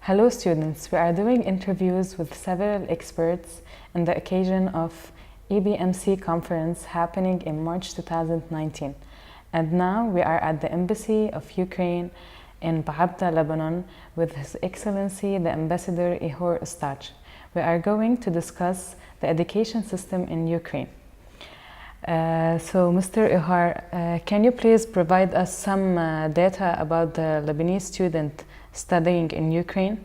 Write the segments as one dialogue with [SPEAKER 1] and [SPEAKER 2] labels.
[SPEAKER 1] Hello students, we are doing interviews with several experts on the occasion of EBMC conference happening in March 2019. And now we are at the Embassy of Ukraine in Ba'abda, Lebanon with His Excellency the Ambassador Ihor Ostash. We are going to discuss the education system in Ukraine. So Mr. Ihor, can you please provide us some data about the Lebanese student studying in Ukraine?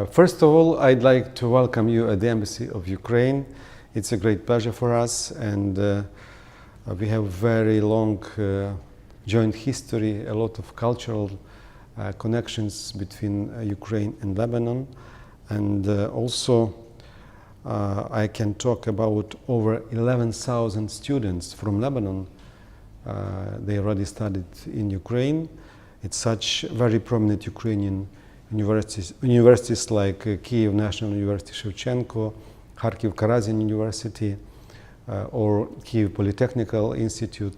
[SPEAKER 2] First of all, I'd like to welcome you at the Embassy of Ukraine. It's a great pleasure for us, and we have very long joint history, a lot of cultural connections between Ukraine and Lebanon. And also, I can talk about over 11,000 students from Lebanon. They already studied in Ukraine. It's such very prominent Ukrainian universities like Kiev National University Shevchenko, Kharkiv Karazin University, or Kiev Polytechnical Institute.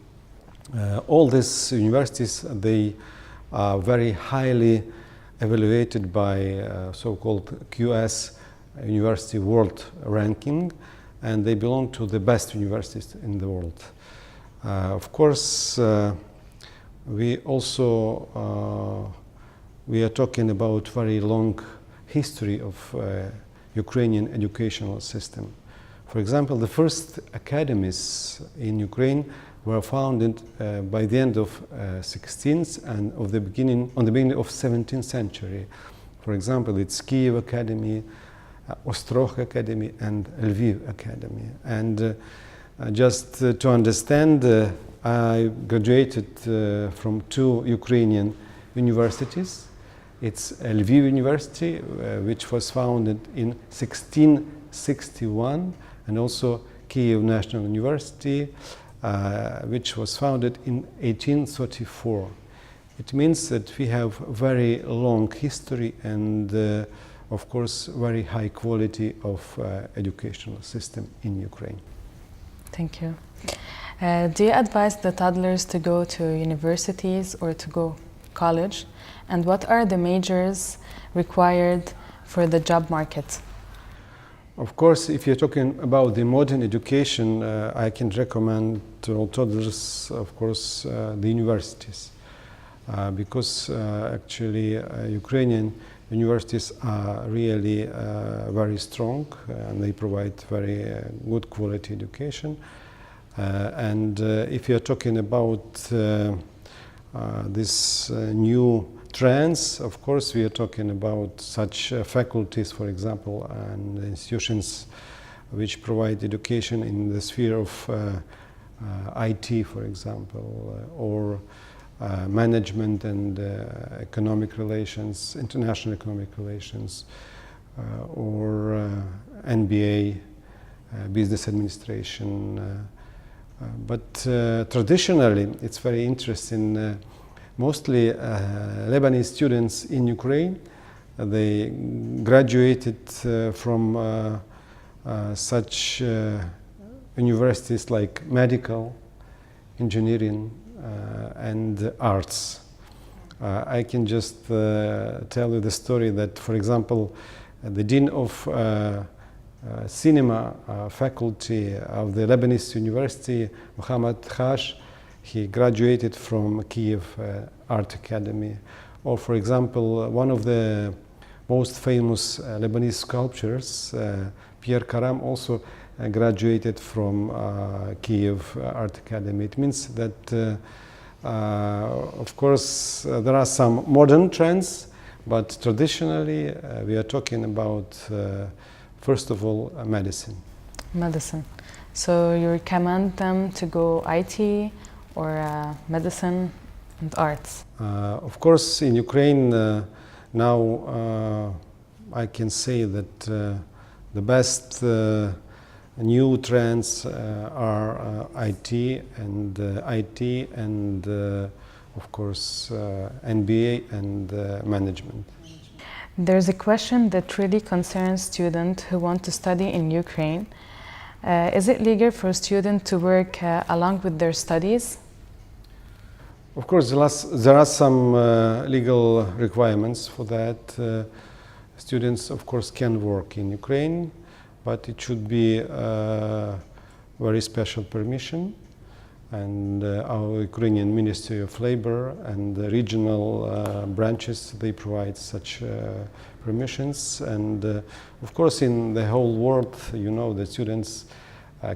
[SPEAKER 2] All these universities, they are very highly evaluated by so-called QS University World Ranking, and they belong to the best universities in the world. Of course, we are talking about very long history of Ukrainian educational system. For example, the first academies in Ukraine were founded by the end of 16th and on the beginning of 17th century. For example, it's Kiev Academy, Ostrog Academy, and Lviv Academy. And just to understand, I graduated from two Ukrainian universities. It's Lviv University, which was founded in 1661, and also Kiev National University, which was founded in 1834. It means that we have very long history and, of course, very high quality of educational system in Ukraine.
[SPEAKER 1] Thank you. Do you advise the toddlers to go to universities or to go college? And what are the majors required for the job market?
[SPEAKER 2] Of course, if you're talking about the modern education, I can recommend to all toddlers, of course, the universities. Because actually Ukrainian universities are really very strong and they provide very good quality education. And if you're talking about this new trends, of course, we are talking about such faculties, for example, and institutions which provide education in the sphere of IT, for example, or management and economic relations, international economic relations, or MBA, business administration. But traditionally, it's very interesting. Mostly Lebanese students in Ukraine, they graduated from such universities like medical, engineering, and arts. I can just tell you the story that, for example, the dean of cinema faculty of the Lebanese University, Mohammed Khash, he graduated from Kiev Art Academy. Or, for example, one of the most famous Lebanese sculptors, Pierre Karam, also graduated from Kiev Art Academy. It means that, of course, there are some modern trends, but traditionally we are talking about, first of all, medicine.
[SPEAKER 1] Medicine. So you recommend them to go IT or medicine and arts?
[SPEAKER 2] Of course, in Ukraine now I can say that the best new trends are IT and of course MBA and management.
[SPEAKER 1] There's a question that really concerns students who want to study in Ukraine. Is it legal for a student to work along with their studies?
[SPEAKER 2] Of course, there are some legal requirements for that. Students, of course, can work in Ukraine, but it should be very special permission. And our Ukrainian Ministry of Labor and the regional branches, they provide such permissions. And of course, in the whole world, you know, the students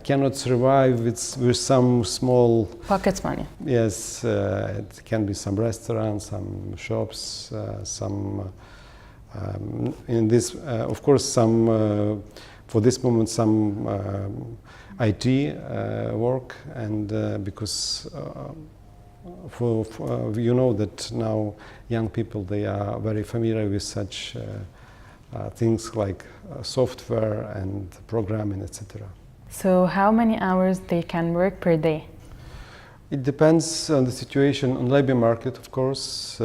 [SPEAKER 2] cannot survive with some small
[SPEAKER 1] Pocket money.
[SPEAKER 2] Yes, it can be some restaurants, some shops, some in this, of course, some for this moment some IT work, and because for you know that now young people, they are very familiar with such things like software and programming, etc.
[SPEAKER 1] So how many hours they can work per day?
[SPEAKER 2] It depends on the situation on labor market, of course,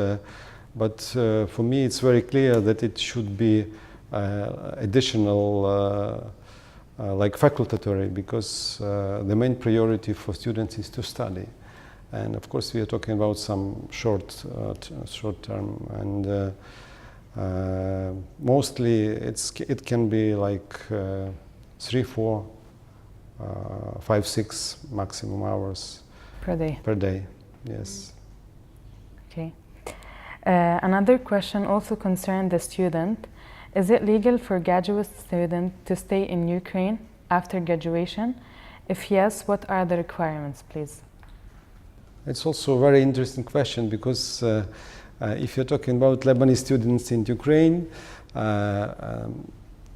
[SPEAKER 2] but for me it's very clear that it should be additional, like facultatory, because the main priority for students is to study, and of course we are talking about some short term, and mostly it can be like 3, 4, 5, 6 maximum hours
[SPEAKER 1] Per day.
[SPEAKER 2] per day. Yes.
[SPEAKER 1] Okay. Another question also concerned the student. Is it legal for graduate student to stay in Ukraine after graduation? If yes, what are the requirements, please?
[SPEAKER 2] It's also a very interesting question, because if you're talking about Lebanese students in Ukraine,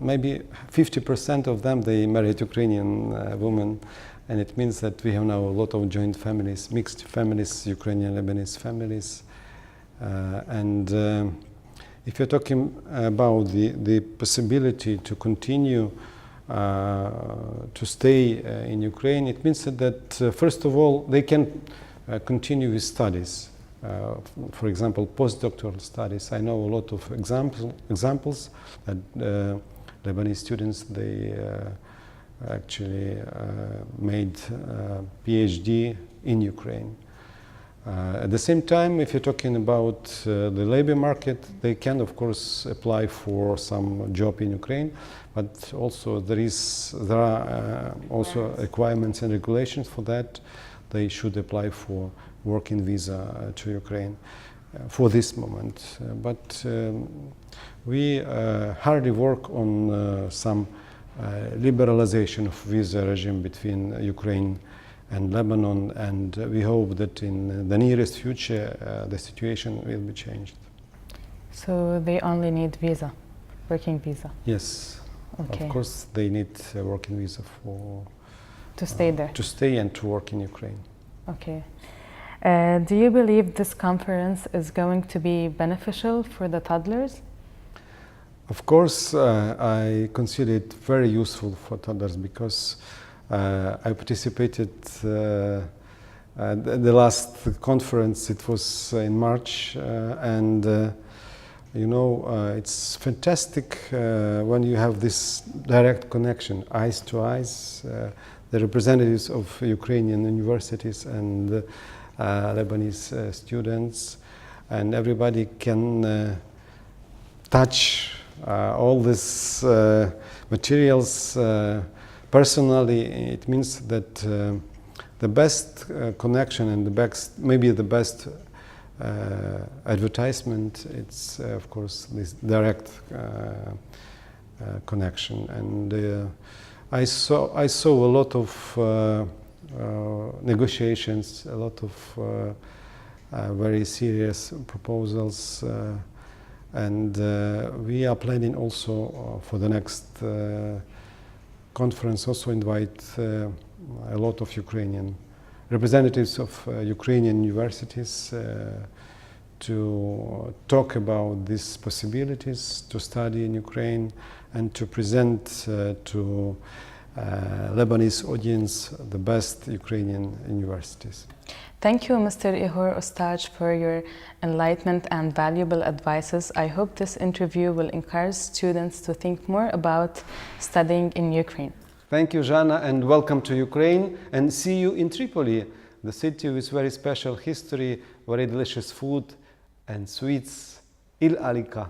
[SPEAKER 2] maybe 50% of them, they married Ukrainian women, and it means that we have now a lot of joint families, mixed families, Ukrainian Lebanese families, and if you're talking about the possibility to continue to stay in Ukraine, it means that first of all they can continue with studies. For example, postdoctoral studies. I know a lot of examples that Lebanese students, they actually made PhD in Ukraine. At the same time, if you're talking about the labor market, they can of course apply for some job in Ukraine, but also there are also requirements and regulations for that. They should apply for working visa to Ukraine for this moment. But we hardly work on some liberalization of visa regime between Ukraine and Lebanon, and we hope that in the nearest future the situation will be changed.
[SPEAKER 1] So they only need visa, working visa?
[SPEAKER 2] Yes.
[SPEAKER 1] Okay.
[SPEAKER 2] Of course they need a working visa
[SPEAKER 1] to stay there?
[SPEAKER 2] To stay and to work in Ukraine.
[SPEAKER 1] Okay. Do you believe this conference is going to be beneficial for the toddlers?
[SPEAKER 2] Of course, I consider it very useful for toddlers, because I participated at the last conference. It was in March, and you know, it's fantastic when you have this direct connection, eyes to eyes, the representatives of Ukrainian universities and Lebanese students, and everybody can touch all these materials personally. It means that the best connection and maybe the best advertisement, it's of course this direct connection. And I saw a lot of negotiations, a lot of very serious proposals, and we are planning also for the next conference also invite a lot of Ukrainian representatives of Ukrainian universities to talk about these possibilities to study in Ukraine and to present to Lebanese audience the best Ukrainian universities.
[SPEAKER 1] Thank you, Mr. Ihor Ostash, for your enlightenment and valuable advices. I hope this interview will encourage students to think more about studying in Ukraine.
[SPEAKER 2] Thank you, Jana, and welcome to Ukraine, and see you in Tripoli the city with very special history, very delicious food and sweets. Il Alika.